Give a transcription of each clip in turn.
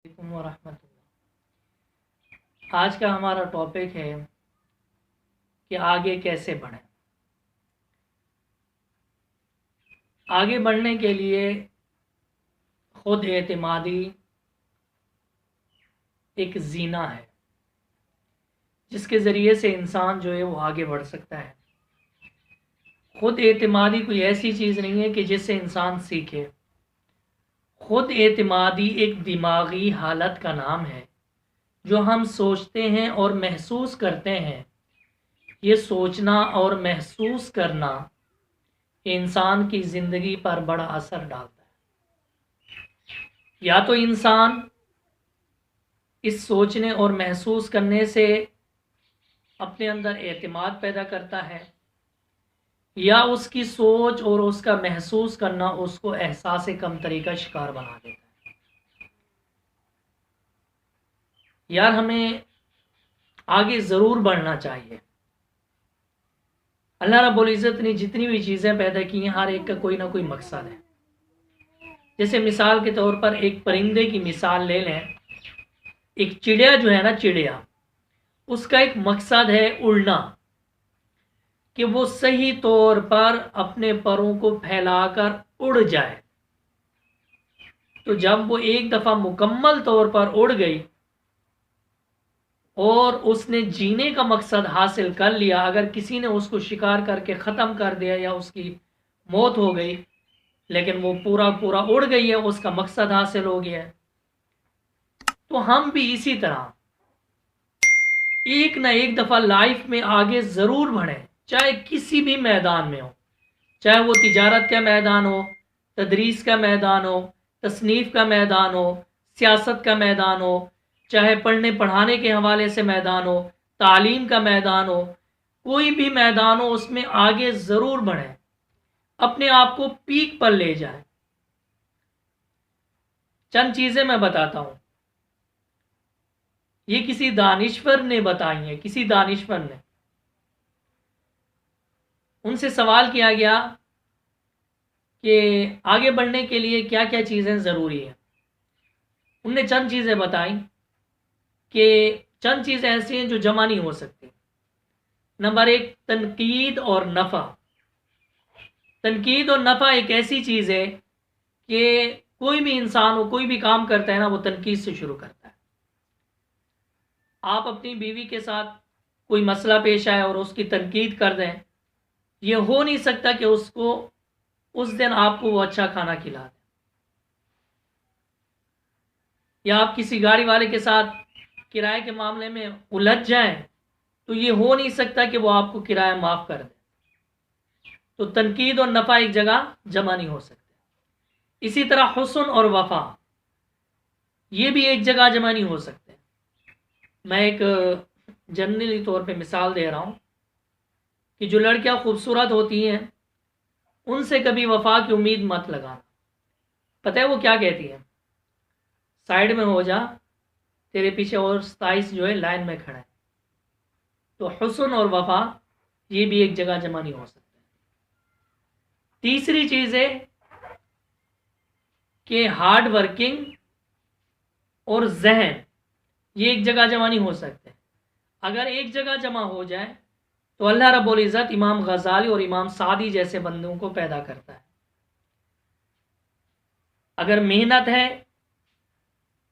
علیکم ورحمۃ اللہ۔ آج کا ہمارا ٹاپک ہے کہ آگے کیسے بڑھیں۔ آگے بڑھنے کے لیے خود اعتمادی ایک زینہ ہے جس کے ذریعے سے انسان جو ہے وہ آگے بڑھ سکتا ہے۔ خود اعتمادی کوئی ایسی چیز نہیں ہے کہ جس سے انسان سیکھے۔ خود اعتمادی ایک دماغی حالت کا نام ہے جو ہم سوچتے ہیں اور محسوس کرتے ہیں۔ یہ سوچنا اور محسوس کرنا انسان کی زندگی پر بڑا اثر ڈالتا ہے۔ یا تو انسان اس سوچنے اور محسوس کرنے سے اپنے اندر اعتماد پیدا کرتا ہے، یا اس کی سوچ اور اس کا محسوس کرنا اس کو احساس کمتری کا شکار بنا دیتا ہے۔ یار ہمیں آگے ضرور بڑھنا چاہیے۔ اللہ رب العزت نے جتنی بھی چیزیں پیدا کی ہیں ہر ایک کا کوئی نہ کوئی مقصد ہے۔ جیسے مثال کے طور پر ایک پرندے کی مثال لے لیں۔ ایک چڑیا جو ہے نا، چڑیا، اس کا ایک مقصد ہے اڑنا، کہ وہ صحیح طور پر اپنے پروں کو پھیلا کر اڑ جائے۔ تو جب وہ ایک دفعہ مکمل طور پر اڑ گئی اور اس نے جینے کا مقصد حاصل کر لیا، اگر کسی نے اس کو شکار کر کے ختم کر دیا یا اس کی موت ہو گئی، لیکن وہ پورا اڑ گئی ہے، اس کا مقصد حاصل ہو گیا ہے۔ تو ہم بھی اسی طرح ایک نہ ایک دفعہ لائف میں آگے ضرور بڑھیں، چاہے کسی بھی میدان میں ہو، چاہے وہ تجارت کا میدان ہو، تدریس کا میدان ہو، تصنیف کا میدان ہو، سیاست کا میدان ہو، چاہے پڑھنے پڑھانے کے حوالے سے میدان ہو، تعلیم کا میدان ہو، کوئی بھی میدان ہو، اس میں آگے ضرور بڑھیں، اپنے آپ کو پیک پر لے جائیں۔ چند چیزیں میں بتاتا ہوں، یہ کسی دانشور نے بتائی ہیں۔ کسی دانشور نے، ان سے سوال کیا گیا کہ آگے بڑھنے کے لیے کیا کیا چیزیں ضروری ہیں۔ ان نے چند چیزیں بتائیں کہ چند چیزیں ایسی ہیں جو جمع نہیں ہو سکتی۔ نمبر 1، تنقید اور نفع۔ تنقید اور نفع ایک ایسی چیز ہے کہ کوئی بھی انسان ہو، کوئی بھی کام کرتا ہے نا، وہ تنقید سے شروع کرتا ہے۔ آپ اپنی بیوی کے ساتھ کوئی مسئلہ پیش آئے اور اس کی تنقید کر دیں، یہ ہو نہیں سکتا کہ اس کو اس دن آپ کو وہ اچھا کھانا کھلا دیں۔ یا آپ کسی گاڑی والے کے ساتھ کرائے کے معاملے میں الجھ جائیں تو یہ ہو نہیں سکتا کہ وہ آپ کو کرایہ معاف کر دے۔ تو تنقید اور نفع ایک جگہ جمع نہیں ہو سکتے۔ اسی طرح حسن اور وفا، یہ بھی ایک جگہ جمع نہیں ہو سکتے۔ میں ایک جنرلی طور پہ مثال دے رہا ہوں کہ جو لڑکیاں خوبصورت ہوتی ہیں ان سے کبھی وفا کی امید مت لگانا۔ پتہ ہے وہ کیا کہتی ہیں؟ سائڈ میں ہو جا، تیرے پیچھے اور 27 جو ہے لائن میں کھڑا ہے۔ تو حسن اور وفا یہ بھی ایک جگہ جمع نہیں ہو سکتے۔ تیسری چیز ہے کہ ہارڈ ورکنگ اور ذہن، یہ ایک جگہ جمع نہیں ہو سکتے۔ اگر ایک جگہ جمع ہو جائے تو اللہ رب العزت امام غزالی اور امام سعدی جیسے بندوں کو پیدا کرتا ہے۔ اگر محنت ہے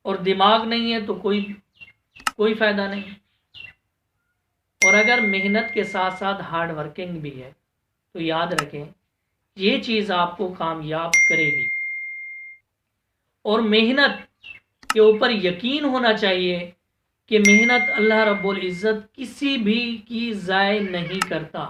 اور دماغ نہیں ہے تو کوئی فائدہ نہیں، اور اگر محنت کے ساتھ ساتھ ہارڈ ورکنگ بھی ہے تو یاد رکھیں یہ چیز آپ کو کامیاب کرے گی۔ اور محنت کے اوپر یقین ہونا چاہیے کہ محنت اللہ رب العزت کسی بھی کی ضائع نہیں کرتا۔